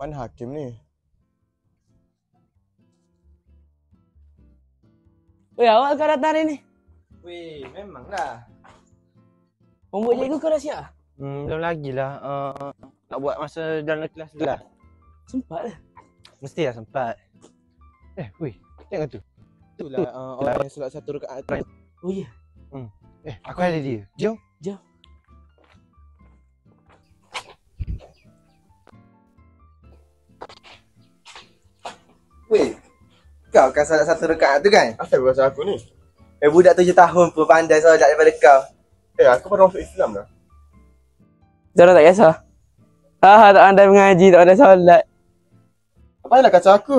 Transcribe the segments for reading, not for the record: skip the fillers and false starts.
Mana Hakim ni? Weh, awak kau datang hari ni? Weh, memanglah. Homework cikgu kau dah siap? Belum lagi lah. Nak buat masa dalam kelas dulu lah. Sempat lah. Mestilah sempat. Weh, tengok tu. Itulah orang yang solat satu rakaat tu. Oh ya? Aku ada dia. Jom. Jom. Weh, kau kan solat satu rakaat tu kan? Asal bahasa aku ni? Budak 7 tahun pun pandai solat daripada kau. Aku baru masuk Islam dah. Diorang tak kisah. Tak pandai mengaji, tak pandai solat. Apa yang nak kacau aku?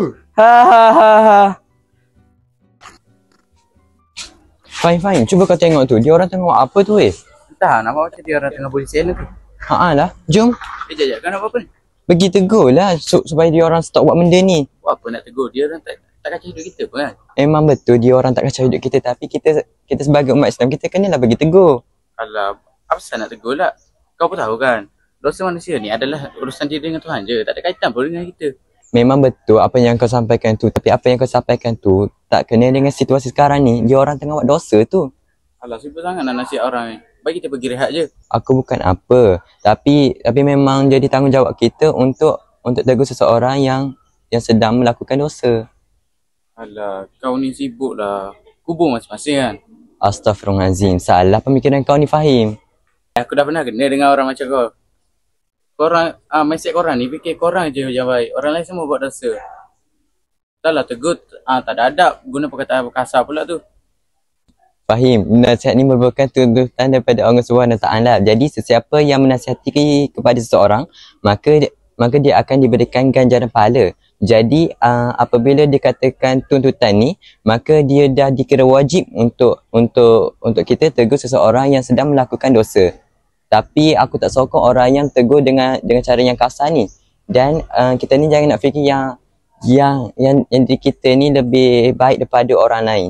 Fahim. Cuba kau tengok tu. Dia orang tengok apa tu Entah, nampak macam dia orang tengah boleh sela tu. lah. Jom. Sekejap, kau nak buat apa ni? Pergi tegur lah supaya dia orang stop buat benda ni. Buat apa nak tegur? Dia orang tak kacau hidup kita pun kan? Memang betul dia orang tak kacau hidup kita. Tapi kita sebagai umat Islam, kita kenalah bagi tegur. Alah, apa pasal nak tegur lah? Kau pun tahu kan? Dosa manusia ni adalah urusan diri dengan Tuhan je. Tak ada kaitan pun dengan kita. Memang betul apa yang kau sampaikan tu. Tapi apa yang kau sampaikan tu tak kena dengan situasi sekarang ni. Dia orang tengah buat dosa tu. Alah, sibuk sangat nak nasihat orang ni. Bagi kita pergi rehat je. Aku bukan apa. Tapi memang jadi tanggungjawab kita untuk tegur seseorang yang sedang melakukan dosa. Alah, kau ni sibuk lah. Kubur masing-masing kan? Astaghfirullahalazim. Salah pemikiran kau ni, Fahim. Aku dah pernah kena dengan orang macam kau. Korang, mindset korang ni fikir korang je yang baik. Orang lain semua buat dosa. Dah lah tegur, tak ada adab. Guna perkataan kasar pula tu. Fahim, nasihat ni merupakan tuntutan daripada Allah SWT. Jadi sesiapa yang menasihati kepada seseorang, maka dia akan diberikan ganjaran pahala. Jadi apabila dikatakan tuntutan ni, maka dia dah dikira wajib untuk kita tegur seseorang yang sedang melakukan dosa. Tapi aku tak sokong orang yang tegur dengan cara yang kasar ni. Dan kita ni jangan nak fikir yang diri kita ni lebih baik daripada orang lain.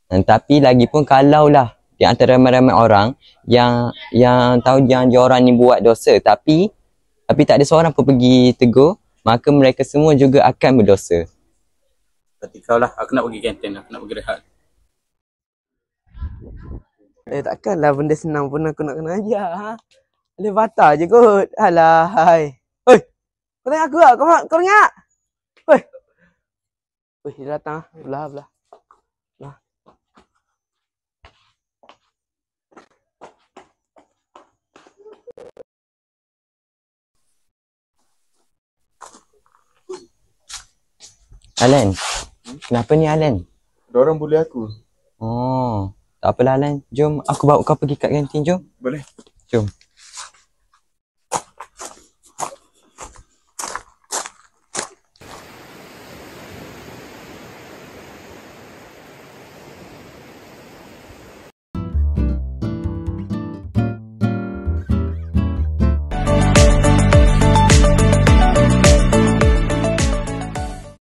Tapi lagipun kalaulah di antara ramai-ramai orang yang tahu yang dia orang ni buat dosa tapi tak ada seorang pun pergi tegur, maka mereka semua juga akan berdosa. Berarti kau lah, aku nak pergi kantin, aku nak pergi rehat. Takkanlah benda senang pun aku nak kena ajar. Boleh batal je kot. Alah, hai. Hoi, kau tengok aku tak? Kau dengar? Hoi. Dia datang. Belah. Alan, kenapa ni Alan? Diorang bully aku. Oh, tak apalah Alan. Jom aku bawa kau pergi kat kantin, jom. Boleh. Jom.